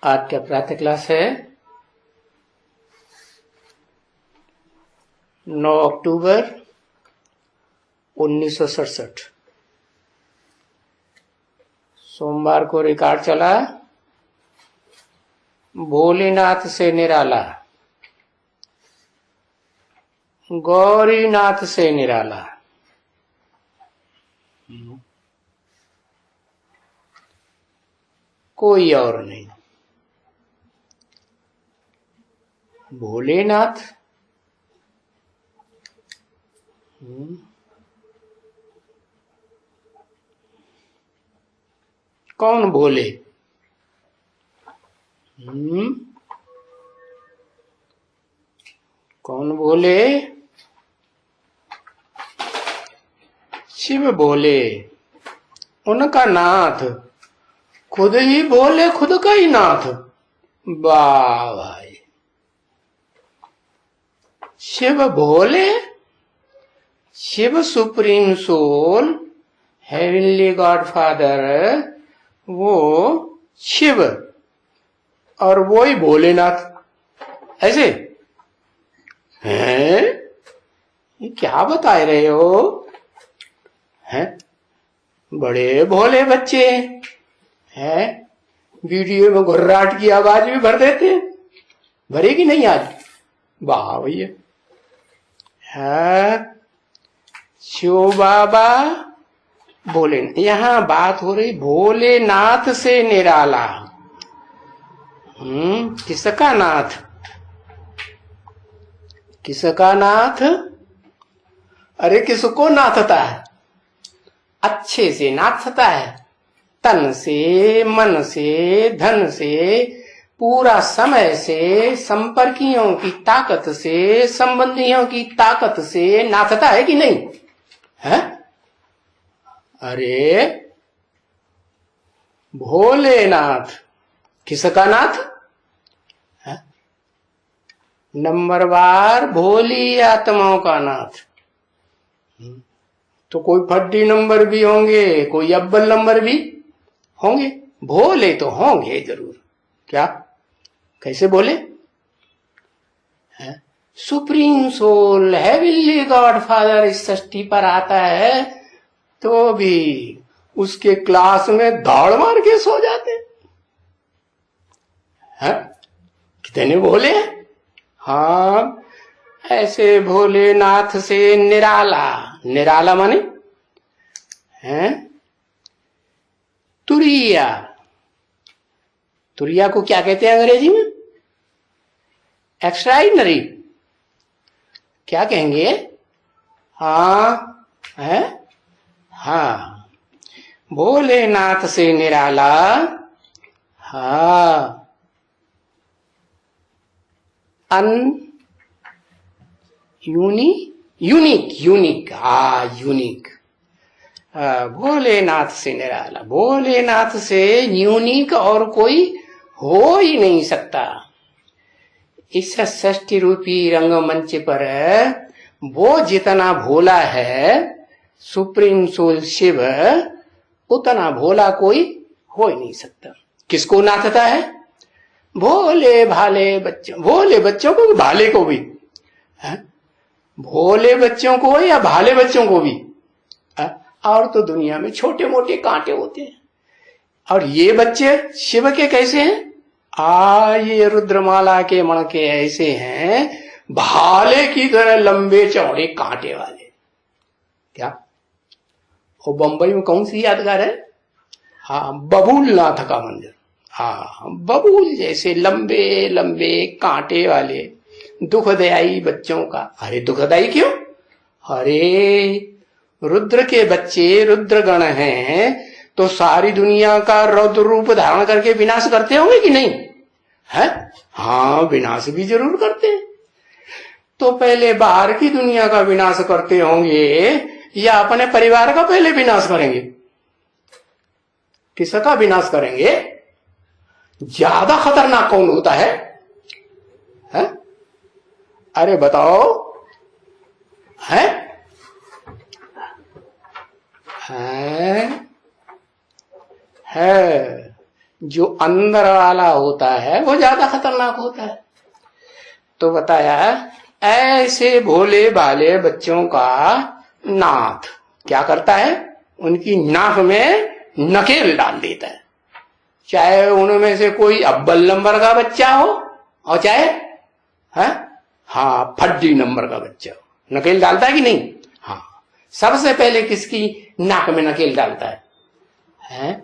आज क्या प्रातः क्लास है? 9 अक्टूबर 1967 सोमवार को रिकॉर्ड चला। भोलेनाथ से निराला, गौरीनाथ से निराला। कोई और नहीं। भोलेनाथ कौन भोले? कौन भोले? शिव भोले, उनका नाथ। खुद ही भोले, खुद का ही नाथ। वाह भाई, Shiv Bhole, Shiv supreme soul, heavenly God father, वो शिव और वो ही भोलेनाथ। ऐसे हैं? ये क्या बता रहे हो? हैं? बड़े भोले बच्चे हैं। वीडियो में घुर्राट की आवाज भी भर देते हैं। भरेगी नहीं आज? वाह भैया। है शिव बाबा भोले। यहां बात हो रही भोलेनाथ से निराला। किसका नाथ? किसका नाथ? अरे किसको नाथता है? अच्छे से नाथता है। तन से, मन से, धन से, पूरा समय से, संपर्कियों की ताकत से, संबंधियों की ताकत से नाथता है कि नहीं है? अरे भोलेनाथ किसका नाथ है? नंबरवार भोली आत्माओं का नाथ। तो कोई फड्डी नंबर भी होंगे, कोई अव्वल नंबर भी होंगे। भोले तो होंगे जरूर। क्या? कैसे बोले? Supreme soul, heavenly God father इस सृष्टि पर आता है तो भी उसके क्लास में दौड़ मार के सो जाते हैं। कितने भोले हैं? हाँ, ऐसे भोलेनाथ से निराला। निराला माने हैं तुरिया। तुरिया को क्या कहते हैं अंग्रेजी में? एक्स्ट्राऑर्डिनरी। क्या कहेंगे? हाँ है, हाँ, भोलेनाथ से निराला। हाँ, यूनिक। यूनिक। भोलेनाथ से निराला। भोलेनाथ से यूनिक और कोई हो ही नहीं सकता। इस षष्ठी रूपी रंगमंच पर वो जितना भोला है, सुप्रीम सोल शिव, उतना भोला कोई हो ही नहीं सकता। किसको नाथता है? भोले भाले बच्चों। भोले बच्चों को, भाले को भी है? भोले बच्चों को या भाले बच्चों को भी है? और तो दुनिया में छोटे मोटे कांटे होते हैं, और ये बच्चे शिव के कैसे हैं? ये रुद्रमाला के मणके ऐसे हैं, भाले की तरह लंबे चौड़े कांटे वाले। क्या? वो बंबई में कौन सी यादगार है? हाँ, बबूल नाथ का मंदिर। हाँ, बबूल जैसे लंबे लंबे कांटे वाले दुखदाई बच्चों का। अरे दुखदाई क्यों? अरे रुद्र के बच्चे रुद्रगण हैं तो सारी दुनिया का रौद्र रूप धारण करके विनाश करते होंगे कि नहीं है? हाँ, विनाश भी जरूर करते हैं। तो पहले बाहर की दुनिया का विनाश करते होंगे या अपने परिवार का पहले विनाश करेंगे? किसका विनाश करेंगे? ज्यादा खतरनाक कौन होता है? अरे बताओ। है है, जो अंदर वाला होता है वो ज्यादा खतरनाक होता है। तो बताया ऐसे भोले भाले बच्चों का नाथ क्या करता है, उनकी नाक में नकेल डाल देता है, चाहे उनमें से कोई अव्वल नंबर का बच्चा हो और चाहे फड्डी नंबर का बच्चा हो। नकेल डालता है कि नहीं? हाँ, सबसे पहले किसकी नाक में नकेल डालता है?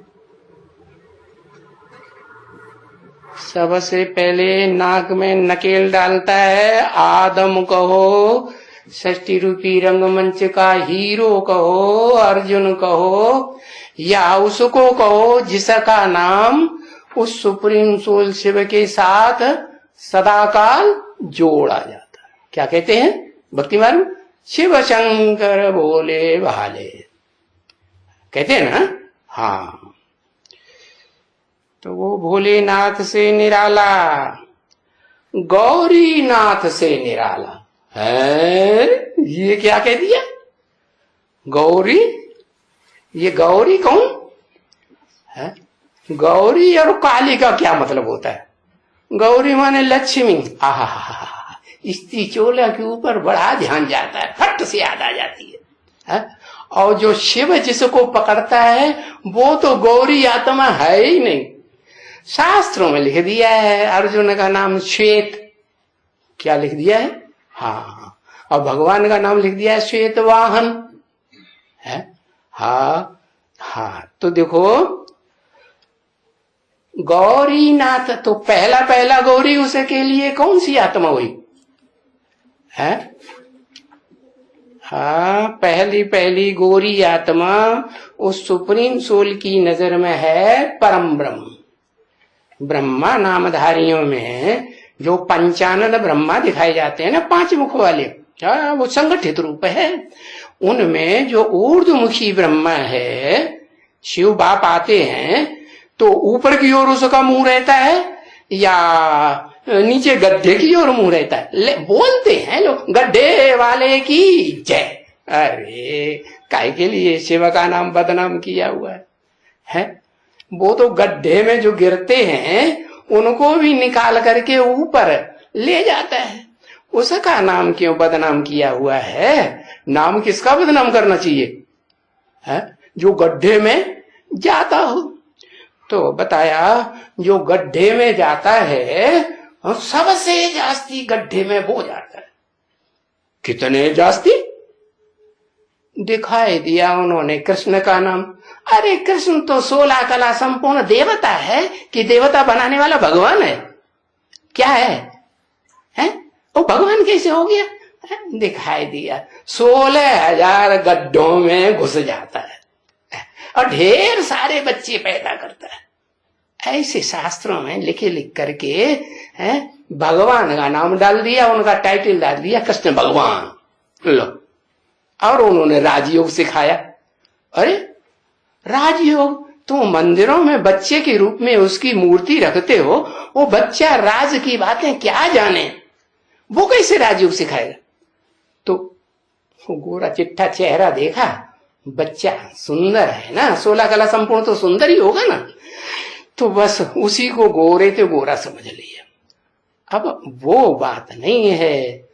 सबसे पहले नाक में नकेल डालता है आदम कहो, षष्ठी रूपी रंगमंच का हीरो कहो, अर्जुन कहो, या उसको कहो जिसका नाम उस सुप्रीम सोल शिव के साथ सदाकाल जोड़ा जाता है। क्या कहते हैं भक्ति मार्ग? शिव शंकर भोले भाले कहते हैं ना। हाँ, तो वो भोलेनाथ से निराला, गौरीनाथ से निराला है। ये क्या कह दिया? गौरी, ये गौरी कौन है? गौरी और काली का क्या मतलब होता है? गौरी माने लक्ष्मी। आहा, स्त्री चोला के ऊपर बड़ा ध्यान जाता है, फट से याद आ जाती है। और जो शिव जिसको पकड़ता है वो तो गौरी आत्मा है ही नहीं। शास्त्रों में लिख दिया है अर्जुन का नाम श्वेत, क्या लिख दिया है? हाँ, और भगवान का नाम लिख दिया है श्वेत वाहन है। हाँ, तो देखो गौरीनाथ, तो पहला गौरी उसके लिए कौन सी आत्मा हुई है? हाँ, पहली गौरी आत्मा उस सुप्रीम सोल की नजर में है परम ब्रह्म। ब्रह्मा नामधारियों में जो 95 ब्रह्मा दिखाए जाते हैं ना, 5 मुख वाले, वो संगठित रूप है। उनमें जो ऊर्ध्वमुखी ब्रह्मा है, शिव बाप आते हैं तो ऊपर की ओर उसका मुंह रहता है या नीचे गड्ढे की ओर मुंह रहता है? बोलते हैं लोग गड्ढे वाले की जय। अरे काय के लिए शिव का नाम बदनाम किया हुआ है? वो तो गड्ढे में जो गिरते हैं उनको भी निकाल करके ऊपर ले जाता है, उसका नाम क्यों बदनाम किया हुआ है? नाम किसका बदनाम करना चाहिए है? जो गड्ढे में जाता हो। तो बताया जो गड्ढे में जाता है सबसे जास्ती गड्ढे में वो जाता है। कितने जास्ती दिखाई दिया उन्होंने कृष्ण का नाम। अरे कृष्ण तो 16 कला संपूर्ण देवता है कि देवता बनाने वाला भगवान है? क्या है? वो भगवान कैसे हो गया? दिखाई दिया 16,000 गड्ढों में घुस जाता है और ढेर सारे बच्चे पैदा करता है। ऐसे शास्त्रों में लिख करके भगवान का नाम डाल दिया, उनका टाइटल डाल दिया कृष्ण भगवान। लो, और उन्होंने राजयोग सिखाया। अरे राजयोग, तुम मंदिरों में बच्चे के रूप में उसकी मूर्ति रखते हो, वो बच्चा राज की बातें क्या जाने, वो कैसे राजयोग सिखाएगा? तो गोरा चिट्ठा चेहरा देखा, बच्चा सुंदर है ना, 16 कला संपूर्ण तो सुंदर ही होगा ना, तो बस उसी को गोरे तो गोरा समझ लिया। अब वो बात नहीं है।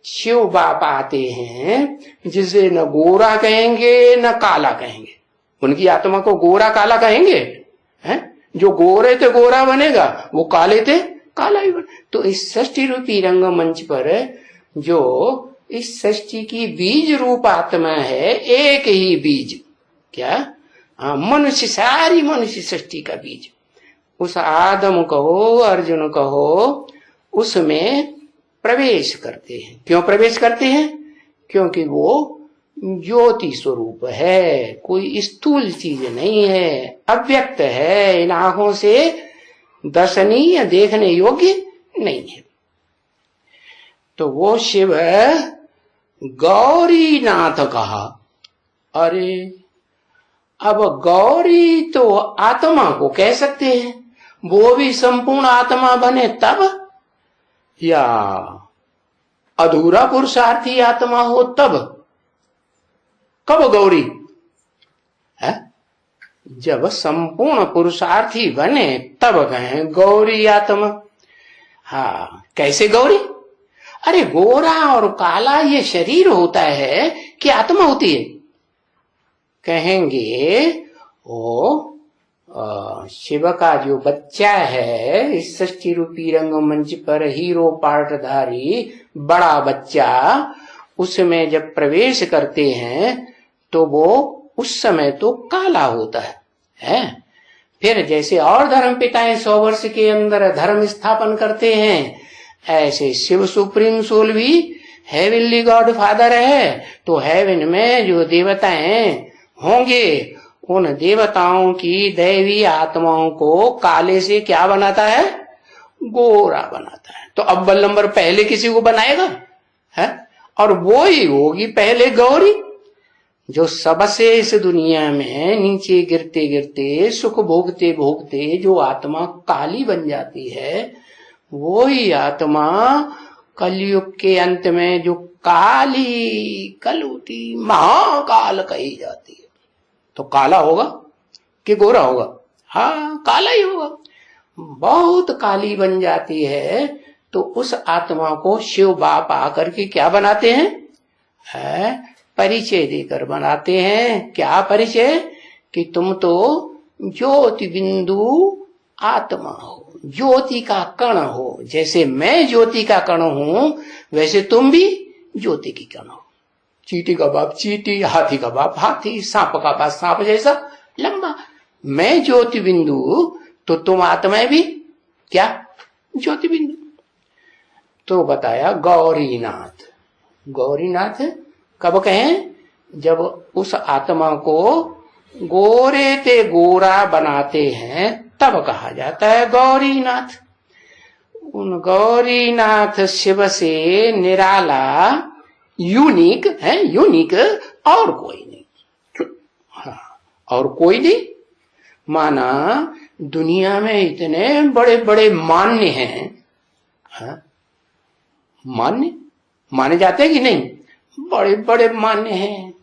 शिव बाप आते हैं जिसे न गोरा कहेंगे न काला कहेंगे, उनकी आत्मा को गोरा काला कहेंगे हैं? जो गोरे थे गोरा बनेगा, वो काले थे काला ही बने। तो इस षष्ठी रूपी रंगमंच पर जो इस षष्ठी की बीज रूप आत्मा है, एक ही बीज, क्या मनुष्य, सारी मनुष्य षष्ठी का बीज, उस आदम कहो अर्जुन कहो, उसमें प्रवेश करते हैं। क्यों प्रवेश करते हैं? क्योंकि वो ज्योति स्वरूप है, कोई स्थूल चीज नहीं है, अव्यक्त है, इन आंखों से दर्शनीय देखने योग्य नहीं है। तो वो शिव गौरीनाथ कहा। अरे अब गौरी तो आत्मा को कह सकते हैं, वो भी संपूर्ण आत्मा बने तब, या अधूरा पुरुषार्थी आत्मा हो तब? कब गौरी है? जब संपूर्ण पुरुषार्थी बने तब गए गौरी आत्मा। हाँ, कैसे गौरी? अरे गोरा और काला ये शरीर होता है कि आत्मा होती है? कहेंगे ओ शिव का जो बच्चा है इस सृष्टि रूपी रंगमंच पर हीरो पार्टधारी बड़ा बच्चा, उसमें जब प्रवेश करते हैं तो वो उस समय तो काला होता है? फिर जैसे और धर्म पिताएं 100 वर्ष के अंदर धर्म स्थापन करते हैं, ऐसे शिव सुप्रीम सोल भी हेवनली गॉड फादर है, तो हेवन में जो देवताएं होंगे उन देवताओं की दैवी आत्माओं को काले से क्या बनाता है? गोरा बनाता है। तो अव्वल नंबर पहले किसी को बनाएगा है? और वो ही होगी पहले गौरी, जो सबसे इस दुनिया में नीचे गिरते गिरते सुख भोगते भोगते जो आत्मा काली बन जाती है, वो ही आत्मा कलयुग के अंत में जो काली कलूटी महाकाल कही जाती है। तो काला होगा कि गोरा होगा? हाँ, काला ही होगा। बहुत काली बन जाती है तो उस आत्मा को शिव बाप आकर के क्या बनाते हैं? परिचय देकर बनाते हैं। क्या परिचय? कि तुम तो ज्योति बिंदु आत्मा हो, ज्योति का कण हो। जैसे मैं ज्योति का कण हूं वैसे तुम भी ज्योति की कण हो। चींटी का बाप चींटी, हाथी का बाप हाथी, सांप का बाप सांप जैसा लंबा। मैं ज्योति बिंदु तो तुम आत्माएं भी क्या? ज्योति बिंदु। तो बताया गौरीनाथ। गौरीनाथ कब कहें? जब उस आत्मा को गोरे ते गोरा बनाते हैं तब कहा जाता है गौरीनाथ। उन गौरीनाथ शिव से निराला, यूनिक है, यूनिक और कोई नहीं। हाँ, और कोई नहीं। माना दुनिया में इतने बड़े बड़े मान्य हैं, हाँ? माने जाते हैं कि नहीं? बड़े बड़े मान्य हैं।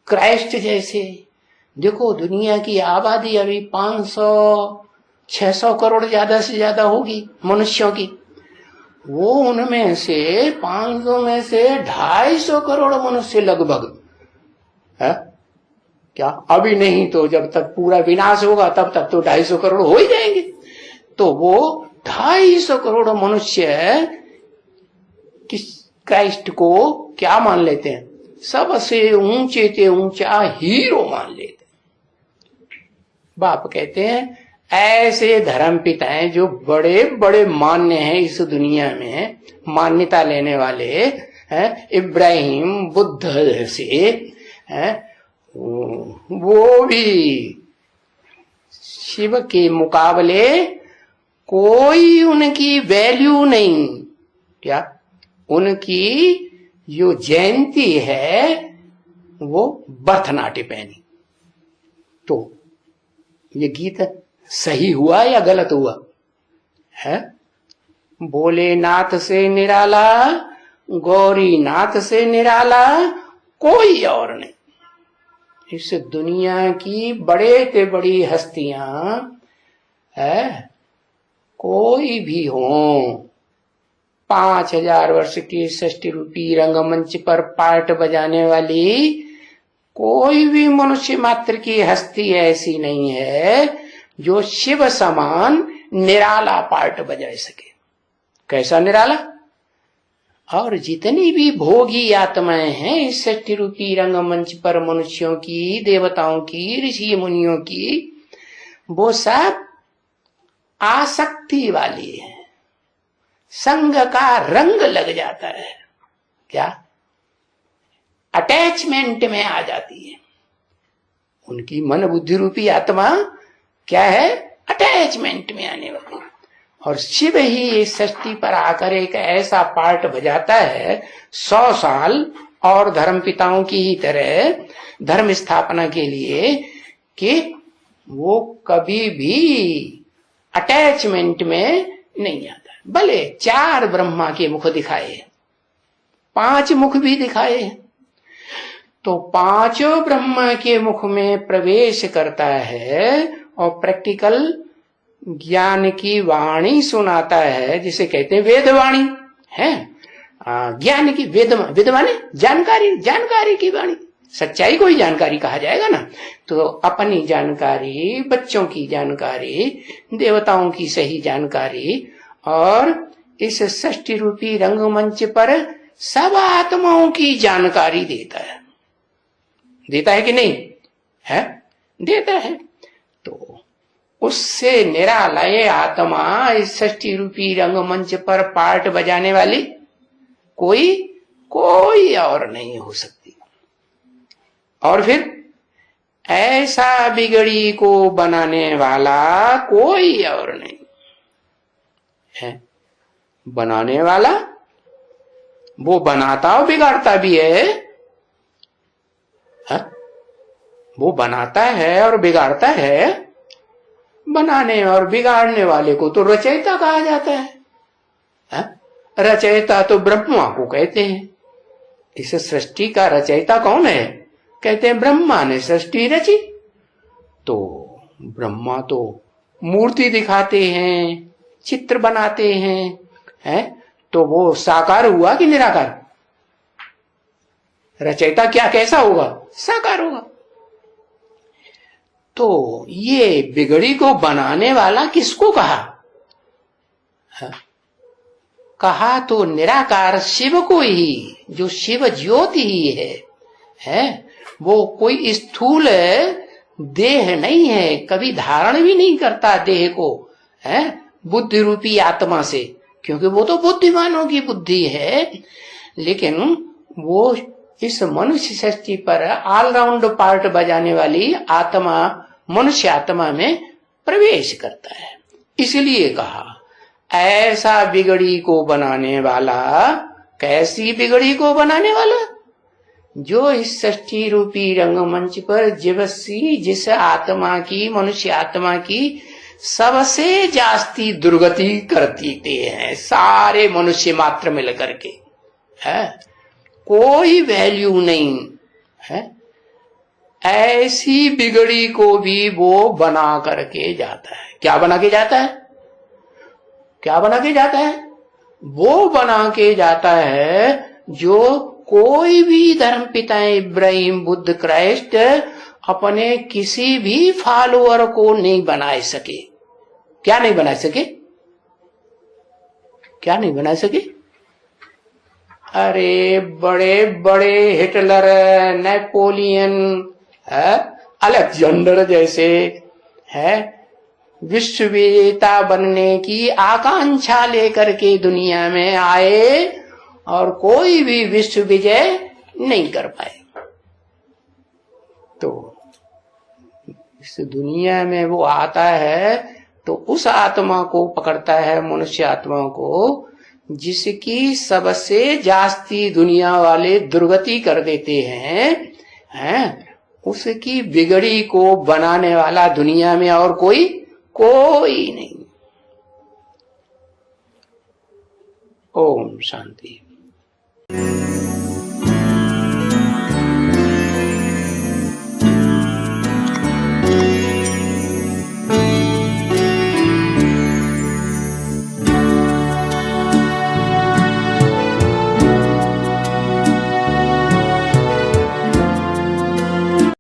क्राइस्ट जैसे, देखो दुनिया की आबादी अभी 500-600 करोड़ ज्यादा से ज्यादा होगी मनुष्यों की। वो उनमें से 500 में से 250 करोड़ मनुष्य लगभग है क्या? अभी नहीं तो जब तक पूरा विनाश होगा तब तक तो 250 करोड़ हो ही जाएंगे। तो वो 250 करोड़ मनुष्य किस क्राइस्ट को क्या मान लेते हैं? सबसे ऊंचे से ऊंचा हीरो मान लेते हैं। बाप कहते हैं ऐसे धर्म पिताएं जो बड़े बड़े मान्य हैं इस दुनिया में, मान्यता लेने वाले हैं, इब्राहिम बुद्ध से हैं, वो भी शिव के मुकाबले कोई उनकी वैल्यू नहीं। क्या? उनकी जो जयंती है वो भरतनाट्य पहनी। तो ये गीत सही हुआ या गलत हुआ है? भोलेनाथ से निराला, गौरीनाथ से निराला कोई और नहीं। इस दुनिया की बड़े से बड़ी हस्तियां है, कोई भी हो, 5000 वर्ष की सृष्टि रूपी रंगमंच पर पार्ट बजाने वाली कोई भी मनुष्य मात्र की हस्ती ऐसी नहीं है जो शिव समान निराला पार्ट बजा सके। कैसा निराला? और जितनी भी भोगी आत्माएं हैं इस सृष्टि रूपी रंगमंच पर, मनुष्यों की, देवताओं की, ऋषि मुनियों की, वो सब आसक्ति वाली है। संग का रंग लग जाता है। क्या? अटैचमेंट में आ जाती है। उनकी मन बुद्धि रूपी आत्मा क्या है? अटैचमेंट में आने वाली। और शिव ही इस सृष्टि पर आकर एक ऐसा पार्ट बजाता है 100 साल और धर्म पिताओं की ही तरह धर्म स्थापना के लिए, कि वो कभी भी अटैचमेंट में नहीं आता। भले 4 ब्रह्मा के मुख दिखाए, 5 मुख भी दिखाए, तो पांचों ब्रह्म के मुख में प्रवेश करता है और प्रैक्टिकल ज्ञान की वाणी सुनाता है, जिसे कहते हैं वेदवाणी है। ज्ञान की वेद माने जानकारी, जानकारी की वाणी, सच्चाई को ही जानकारी कहा जाएगा ना। तो अपनी जानकारी, बच्चों की जानकारी, देवताओं की सही जानकारी, और इस सृष्टि रूपी रंगमंच पर सब आत्माओं की जानकारी देता है। देता है कि नहीं है? देता है। तो उससे निरालय आत्मा इस सृष्टि रूपी रंगमंच पर पार्ट बजाने वाली कोई और नहीं हो सकती। और फिर ऐसा बिगड़ी को बनाने वाला कोई और नहीं है। बनाने वाला वो बनाता और बिगाड़ता भी है, वो बनाता है और बिगाड़ता है। बनाने और बिगाड़ने वाले को तो रचयिता कहा जाता है। रचयिता तो ब्रह्मा को कहते हैं। इस सृष्टि का रचयिता कौन है? कहते हैं ब्रह्मा ने सृष्टि रची। तो ब्रह्मा तो मूर्ति दिखाते हैं, चित्र बनाते हैं, तो वो साकार हुआ कि निराकार? रचयिता क्या कैसा होगा? साकार होगा। तो ये बिगड़ी को बनाने वाला किसको कहा? कहा तो निराकार शिव को ही, जो शिव ज्योति ही है। वो कोई स्थूल देह नहीं है, कभी धारण भी नहीं करता देह को, है बुद्धि रूपी आत्मा से, क्योंकि वो तो बुद्धिमानों की बुद्धि है। लेकिन वो इस मनुष्य सृष्टि पर ऑलराउंड पार्ट बजाने वाली आत्मा, मनुष्य आत्मा में प्रवेश करता है। इसलिए कहा ऐसा बिगड़ी को बनाने वाला। कैसी बिगड़ी को बनाने वाला? जो इस सृष्टि रूपी रंगमंच पर जिस आत्मा की, मनुष्य आत्मा की सबसे जास्ती दुर्गति करती हैं सारे मनुष्य मात्र मिल करके, है कोई वैल्यू नहीं है। ऐसी बिगड़ी को भी वो बना करके जाता है। क्या बना के जाता है? क्या बना के जाता है? वो बना के जाता है जो कोई भी धर्म पिता इब्राहिम, बुद्ध, क्राइस्ट अपने किसी भी फॉलोअर को नहीं बना सके। क्या नहीं बना सके? क्या नहीं बना सके? अरे बड़े बड़े हिटलर, नेपोलियन, अलेक्जेंडर जैसे है विश्व विजेता बनने की आकांक्षा लेकर के दुनिया में आए और कोई भी विश्व विजय नहीं कर पाए। तो इस दुनिया में वो आता है तो उस आत्मा को पकड़ता है, मनुष्य आत्मा को, जिसकी सबसे जास्ती दुनिया वाले दुर्गति कर देते हैं, उसकी बिगड़ी को बनाने वाला दुनिया में और कोई नहीं। ओम शांति।